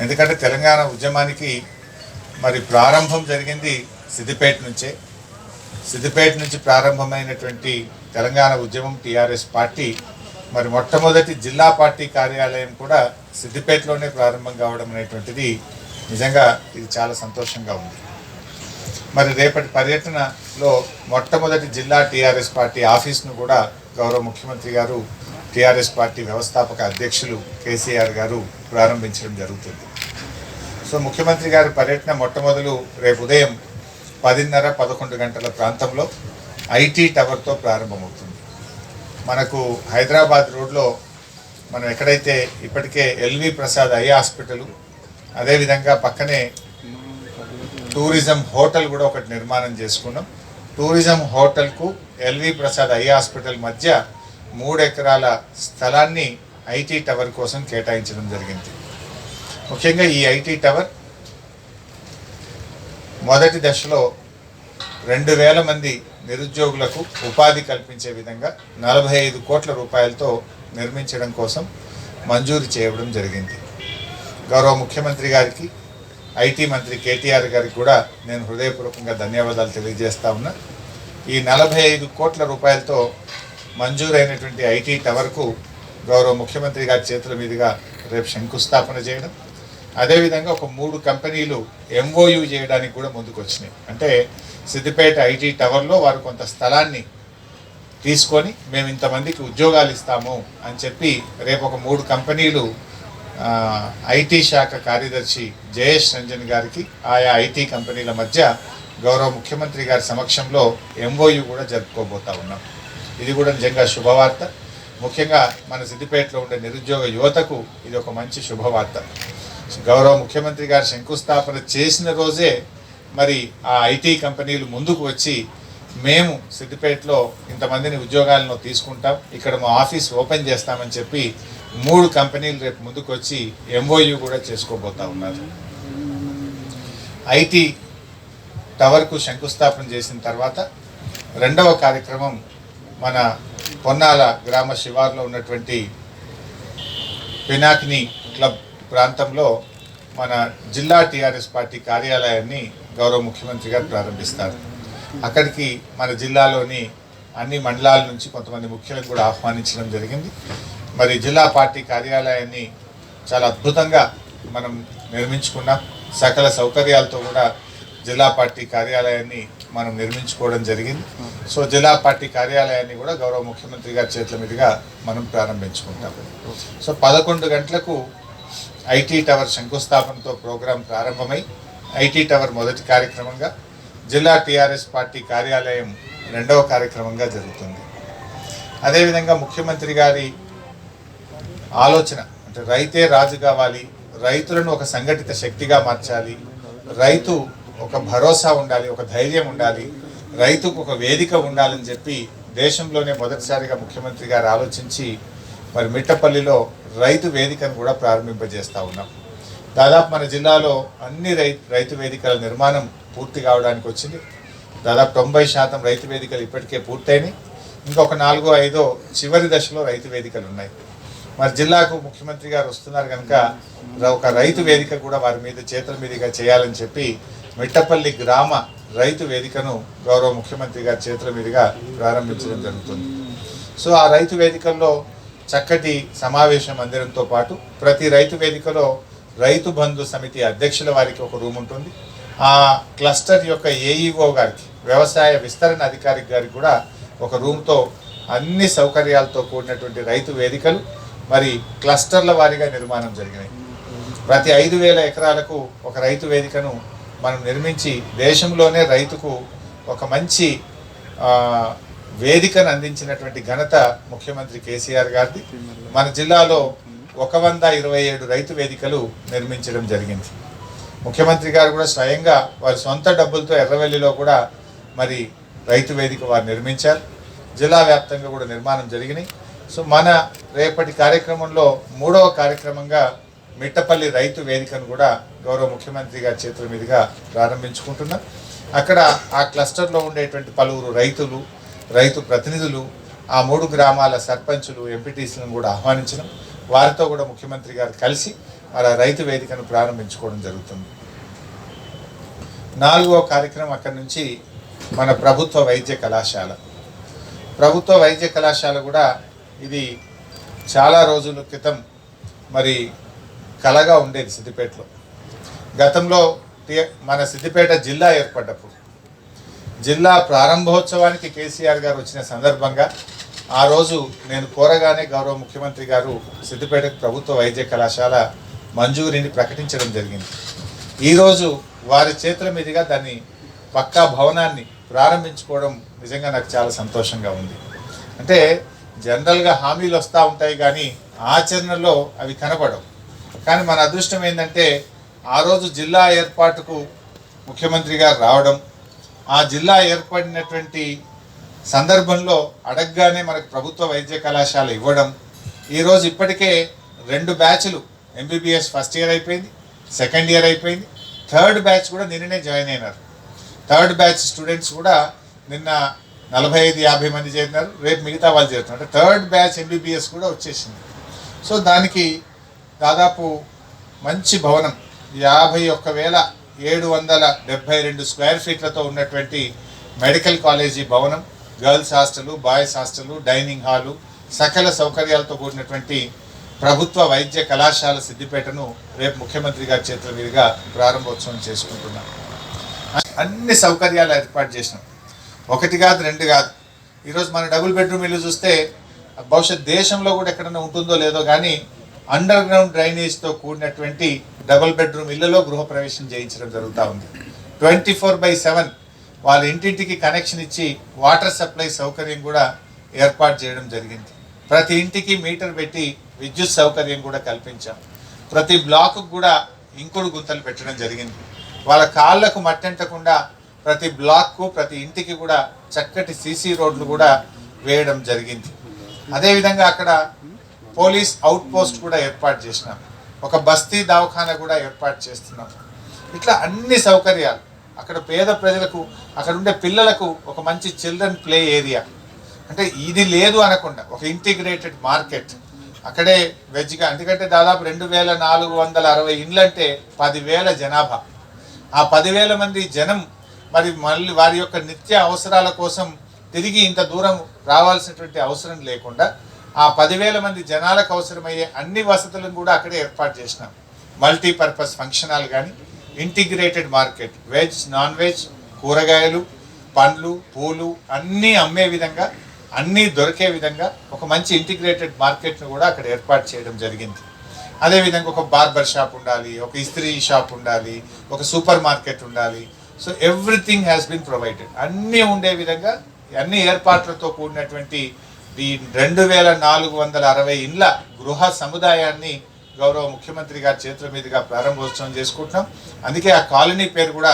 ఎందుకంటే తెలంగాణ ఉద్యమానికి మరి ప్రారంభం జరిగింది సిద్దిపేట నుంచే. సిద్దిపేట నుంచి ప్రారంభమైనటువంటి తెలంగాణ ఉద్యమం టీఆర్ఎస్ పార్టీ మరి మొట్టమొదటి జిల్లా పార్టీ కార్యాలయం కూడా సిద్దిపేటలోనే ప్రారంభం కావడం అనేటువంటిది నిజంగా ఇది చాలా సంతోషంగా ఉంది. మరి రేపటి పర్యటనలో మొట్టమొదటి జిల్లా టీఆర్ఎస్ పార్టీ ఆఫీస్ను కూడా గౌరవ ముఖ్యమంత్రి గారు టీఆర్ఎస్ పార్టీ వ్యవస్థాపక అధ్యక్షులు కేసీఆర్ గారు ప్రారంభించడం జరుగుతుంది. సో ముఖ్యమంత్రి గారి పర్యటన మొట్టమొదలు రేపు ఉదయం 10:30-11 గంటల ప్రాంతంలో ఐటీ టవర్తో ప్రారంభమవుతుంది. మనకు హైదరాబాద్ రోడ్లో మనం ఎక్కడైతే ఇప్పటికే ఎల్వి ప్రసాద్ ఐ హాస్పిటల్, అదేవిధంగా పక్కనే టూరిజం హోటల్ కూడా ఒకటి నిర్మాణం చేసుకున్నాం. టూరిజం హోటల్కు ఎల్వి ప్రసాద్ ఐ హాస్పిటల్ మధ్య 3 ఎకరాల స్థలాన్ని ఐటీ టవర్ కోసం కేటాయించడం జరిగింది. ముఖ్యంగా ఈ ఐటీ టవర్ మొదటి దశలో 2000 మంది నిరుద్యోగులకు ఉపాధి కల్పించే విధంగా 45 కోట్ల రూపాయలతో నిర్మించడం కోసం మంజూరు చేయడం జరిగింది. గౌరవ ముఖ్యమంత్రి గారికి, ఐటీ మంత్రి కేటీఆర్ గారికి కూడా నేను హృదయపూర్వకంగా ధన్యవాదాలు తెలియజేస్తా ఉన్నా. ఈ 45 కోట్ల రూపాయలతో మంజూరైనటువంటి ఐటీ టవర్కు గౌరవ ముఖ్యమంత్రి గారి చేతుల మీదుగా రేపు శంకుస్థాపన చేయడం, అదేవిధంగా ఒక 3 కంపెనీలు ఎంఓయూ చేయడానికి కూడా ముందుకు వచ్చినాయి. అంటే సిద్దిపేట ఐటీ టవర్లో వారు కొంత స్థలాన్ని తీసుకొని మేము ఇంతమందికి ఉద్యోగాలు ఇస్తాము అని చెప్పి రేపు ఒక 3 కంపెనీలు ఐటీ శాఖ కార్యదర్శి జయేష్ రంజన్ గారికి ఆయా ఐటీ కంపెనీల మధ్య గౌరవ ముఖ్యమంత్రి గారి సమక్షంలో ఎంఓయూ కూడా జరుపుకోబోతా ఉన్నాం. ఇది కూడా నిజంగా శుభవార్త. ముఖ్యంగా మన సిద్దిపేటలో ఉండే నిరుద్యోగ యువతకు ఇది ఒక మంచి శుభవార్త. గౌరవ ముఖ్యమంత్రి గారు శంకుస్థాపన చేసిన రోజే మరి ఆ ఐటీ కంపెనీలు ముందుకు వచ్చి మేము సిద్దిపేటలో ఇంతమందిని ఉద్యోగాలను తీసుకుంటాం, ఇక్కడ మా ఆఫీస్ ఓపెన్ చేస్తామని చెప్పి 3 కంపెనీలు రేపు ముందుకు వచ్చి ఎంఓయూ కూడా చేసుకోబోతా ఉన్నారు. ఐటీ టవర్కు శంకుస్థాపన చేసిన తర్వాత రెండవ కార్యక్రమం మన పొన్నాల గ్రామ శివార్లో ఉన్నటువంటి పినాకిని క్లబ్ ప్రాంతంలో మన జిల్లా టీఆర్ఎస్ పార్టీ కార్యాలయాన్ని గౌరవ ముఖ్యమంత్రి గారు ప్రారంభిస్తారు. అక్కడికి మన జిల్లాలోని అన్ని మండలాల నుంచి కొంతమంది ముఖ్యులను కూడా ఆహ్వానించడం జరిగింది. మరి జిల్లా పార్టీ కార్యాలయాన్ని చాలా అద్భుతంగా మనం నిర్మించుకున్నాం. సకల సౌకర్యాలతో కూడా జిల్లా పార్టీ కార్యాలయాన్ని మనం నిర్మించుకోవడం జరిగింది. సో జిల్లా పార్టీ కార్యాలయాన్ని కూడా గౌరవ ముఖ్యమంత్రి గారి చేతుల మీదుగా మనం ప్రారంభించుకుంటాం. సో 11 గంటలకు ఐటీ టవర్ శంకుస్థాపనతో ప్రోగ్రాం ప్రారంభమై ఐటీ టవర్ మొదటి కార్యక్రమంగా, జిల్లా టీఆర్ఎస్ పార్టీ కార్యాలయం రెండవ కార్యక్రమంగా జరుగుతుంది. అదేవిధంగా ముఖ్యమంత్రి గారి ఆలోచన అంటే రైతే రాజు కావాలి, రైతులను ఒక సంఘటిత శక్తిగా మార్చాలి, రైతు ఒక భరోసా ఉండాలి, ఒక ధైర్యం ఉండాలి, రైతుకు ఒక వేదిక ఉండాలని చెప్పి దేశంలోనే మొదటిసారిగా ముఖ్యమంత్రి గారు ఆలోచించి మరి మిట్టపల్లిలో రైతు వేదికను కూడా ప్రారంభింపజేస్తూ ఉన్నాం. దాదాపు మన జిల్లాలో అన్ని రైతు వేదికల నిర్మాణం పూర్తి కావడానికి వచ్చింది. దాదాపు 90% రైతు వేదికలు ఇప్పటికే పూర్తయినాయి. ఇంకొక 4-5 చివరి దశలో రైతు వేదికలు ఉన్నాయి. మరి జిల్లాకు ముఖ్యమంత్రి గారు వస్తున్నారు కనుక ఒక రైతు వేదిక కూడా వారి మీద చేతుల మీదుగా చేయాలని చెప్పి మిట్టపల్లి గ్రామ రైతు వేదికను గౌరవ ముఖ్యమంత్రి గారి చేతుల మీదుగా ప్రారంభించడం జరుగుతుంది. సో ఆ రైతు వేదికల్లో చక్కటి సమావేశ మందిరంతో పాటు ప్రతి రైతు వేదికలో రైతు బంధు సమితి అధ్యక్షుల వారికి ఒక రూమ్ ఉంటుంది. ఆ క్లస్టర్ యొక్క ఏఈఓ గారికి, వ్యవసాయ విస్తరణ అధికారి గారికి కూడా ఒక రూమ్తో అన్ని సౌకర్యాలతో కూడినటువంటి రైతు వేదికలు మరి క్లస్టర్ల వారీగా నిర్మాణం జరిగినాయి. ప్రతి 5,000 ఎకరాలకు ఒక రైతు వేదికను మనం నిర్మించి దేశంలోనే రైతుకు ఒక మంచి వేదికను అందించినటువంటి ఘనత ముఖ్యమంత్రి కేసీఆర్ గారిది. మన జిల్లాలో 127 రైతు వేదికలు నిర్మించడం జరిగింది. ముఖ్యమంత్రి గారు కూడా స్వయంగా వారి సొంత డబ్బులతో ఎర్రవెల్లిలో కూడా మరి రైతు వేదిక వారు నిర్మించారు. జిల్లా వ్యాప్తంగా కూడా నిర్మాణం జరిగినాయి. సో మన రేపటి కార్యక్రమంలో 3వ కార్యక్రమంగా మిట్టపల్లి రైతు వేదికను కూడా గౌరవ ముఖ్యమంత్రి గారి చేతుల మీదుగా ప్రారంభించుకుంటున్నాం. అక్కడ ఆ క్లస్టర్లో ఉండేటువంటి పలువురు రైతులు, రైతు ప్రతినిధులు, ఆ 3 గ్రామాల సర్పంచులు, ఎంపీటీసీలను కూడా ఆహ్వానించడం, వారితో కూడా ముఖ్యమంత్రి గారు కలిసి మన రైతు వేదికను ప్రారంభించుకోవడం జరుగుతుంది. 4వ కార్యక్రమం అక్కడి నుంచి మన ప్రభుత్వ వైద్య కళాశాల. ప్రభుత్వ వైద్య కళాశాల కూడా ఇది చాలా రోజుల క్రితం మరి కలగా ఉండేది సిద్దిపేటలో. గతంలో మన సిద్దిపేట జిల్లా ఏర్పడ్డప్పుడు జిల్లా ప్రారంభోత్సవానికి కేసీఆర్ గారు వచ్చిన సందర్భంగా ఆ రోజు నేను కోరగానే గౌరవ ముఖ్యమంత్రి గారు సిద్దిపేట ప్రభుత్వ వైద్య కళాశాల మంజూరీని ప్రకటించడం జరిగింది. ఈరోజు వారి చేతుల మీదుగా దాన్ని పక్కా భవనాన్ని ప్రారంభించుకోవడం నిజంగా నాకు చాలా సంతోషంగా ఉంది. అంటే జనరల్గా హామీలు వస్తూ ఉంటాయి కానీ ఆచరణలో అవి కనపడవు. కానీ మన అదృష్టం ఏంటంటే ఆ రోజు జిల్లా ఏర్పాటుకు ముఖ్యమంత్రి గారు రావడం, ఆ జిల్లా ఏర్పడినటువంటి సందర్భంలో అడగగానే మనకు ప్రభుత్వ వైద్య కళాశాల ఇవ్వడం, ఈరోజు ఇప్పటికే 2 బ్యాచ్లు ఎంబీబీఎస్ ఫస్ట్ ఇయర్ అయిపోయింది, సెకండ్ ఇయర్ అయిపోయింది, థర్డ్ బ్యాచ్ కూడా నిన్ననే జాయిన్ అయినారు. థర్డ్ బ్యాచ్ స్టూడెంట్స్ కూడా నిన్న 45-50 మంది చేరినారు, రేపు మిగతా వాళ్ళు చేరుతున్నారు. అంటే థర్డ్ బ్యాచ్ ఎంబీబీఎస్ కూడా వచ్చేసింది. సో దానికి దాదాపు మంచి భవనం 51,772 స్క్వేర్ ఫీట్లతో ఉన్నటువంటి మెడికల్ కాలేజీ భవనం, girls hostel, boys hostel, dining hall, సకల సౌకర్యాలతో కూడినటువంటి ప్రభుత్వ వైద్య కళాశాల సిద్దిపేటను రేపు ముఖ్యమంత్రి గారి చేతుల మీదుగా ప్రారంభోత్సవం చేసుకుంటున్నాం. అన్ని సౌకర్యాలు ఏర్పాటు చేసినాం. 1 కాదు 2 కాదు. ఈరోజు మన డబుల్ బెడ్రూమ్ ఇల్లు చూస్తే బహుశా దేశంలో కూడా ఎక్కడైనా ఉంటుందో లేదో కానీ అండర్ గ్రౌండ్ డ్రైనేజ్తో కూడినటువంటి డబుల్ బెడ్రూమ్ ఇళ్లలో గృహప్రవేశం చేయించడం జరుగుతూ ఉంది. 24/7 వాళ్ళ ఇంటింటికి కనెక్షన్ ఇచ్చి వాటర్ సప్లై సౌకర్యం కూడా ఏర్పాటు చేయడం జరిగింది. ప్రతి ఇంటికి మీటర్ పెట్టి విద్యుత్ సౌకర్యం కూడా కల్పించాం. ప్రతి బ్లాకు కూడా ఇంకుడు గుంతలు పెట్టడం జరిగింది. వాళ్ళ కాళ్లకు మట్టంటకుండా ప్రతి బ్లాక్కు ప్రతి ఇంటికి కూడా చక్కటి సీసీ రోడ్లు కూడా వేయడం జరిగింది. అదేవిధంగా అక్కడ పోలీస్ అవుట్ పోస్ట్ కూడా ఏర్పాటు చేసినాం. ఒక బస్తీ దవాఖాన కూడా ఏర్పాటు చేస్తున్నాం. ఇట్లా అన్ని సౌకర్యాలు అక్కడ పేద ప్రజలకు, అక్కడ ఉండే పిల్లలకు ఒక మంచి చిల్డ్రన్ ప్లే ఏరియా, అంటే ఇది లేదు అనకుండా ఒక ఇంటిగ్రేటెడ్ మార్కెట్ అక్కడే వెజ్గా. ఎందుకంటే దాదాపు 2,460 ఇండ్లు అంటే 10,000 జనాభా. ఆ 10,000 మంది జనం మరి మళ్ళీ వారి యొక్క నిత్య అవసరాల కోసం తిరిగి ఇంత దూరం రావాల్సినటువంటి అవసరం లేకుండా ఆ 10,000 మంది జనాలకు అవసరమయ్యే అన్ని వసతులను కూడా అక్కడే ఏర్పాటు చేసినాం. మల్టీపర్పస్ ఫంక్షన్ హాల్ కానీ, integrated market, veg, non veg, కూరగాయలు, పండ్లు, పూలు అన్నీ అమ్మే విధంగా, అన్నీ దొరికే విధంగా ఒక మంచి ఇంటిగ్రేటెడ్ మార్కెట్ను కూడా అక్కడ ఏర్పాటు చేయడం జరిగింది. అదేవిధంగా ఒక బార్బర్ షాప్ ఉండాలి, ఒక ఇస్త్రీ షాప్ ఉండాలి, ఒక సూపర్ మార్కెట్ ఉండాలి. So everything has been provided. అన్నీ ఉండే విధంగా అన్ని ఏర్పాట్లతో కూడినటువంటి ఈ 2,460 ఇండ్ల గృహ సముదాయాన్ని గౌరవ ముఖ్యమంత్రి గారి చేతుల మీదుగా ప్రారంభోత్సవం చేసుకుంటున్నాం. అందుకే ఆ కాలనీ పేరు కూడా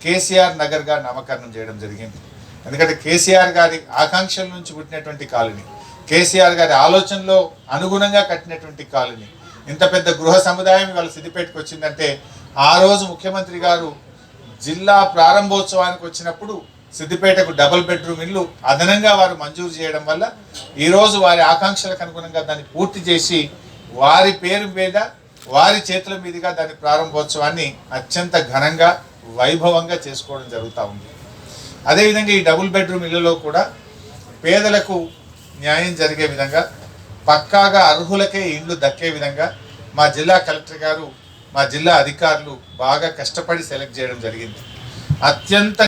కేసీఆర్ నగర్గా నామకరణం చేయడం జరిగింది. ఎందుకంటే కేసీఆర్ గారి ఆకాంక్షల నుంచి పుట్టినటువంటి కాలనీ, కేసీఆర్ గారి ఆలోచనలో అనుగుణంగా కట్టినటువంటి కాలనీ. ఇంత పెద్ద గృహ సముదాయం ఇవాళ సిద్దిపేటకు వచ్చిందంటే ఆ రోజు ముఖ్యమంత్రి గారు జిల్లా ప్రారంభోత్సవానికి వచ్చినప్పుడు సిద్దిపేటకు డబుల్ బెడ్రూమ్ ఇల్లు అదనంగా వారు మంజూరు చేయడం వల్ల ఈరోజు వారి ఆకాంక్షలకు అనుగుణంగా దాన్ని పూర్తి చేసి వారి పేరు మీద వారి చేతుల మీదుగా దాని ప్రారంభోత్సవాన్ని అత్యంత ఘనంగా వైభవంగా చేసుకోవడం జరుగుతూ ఉంది. అదేవిధంగా ఈ డబుల్ బెడ్రూమ్ ఇళ్లలో కూడా పేదలకు న్యాయం జరిగే విధంగా, పక్కాగా అర్హులకే ఇండ్లు దక్కే విధంగా మా జిల్లా కలెక్టర్ గారు, మా జిల్లా అధికారులు బాగా కష్టపడి సెలెక్ట్ చేయడం జరిగింది. అత్యంత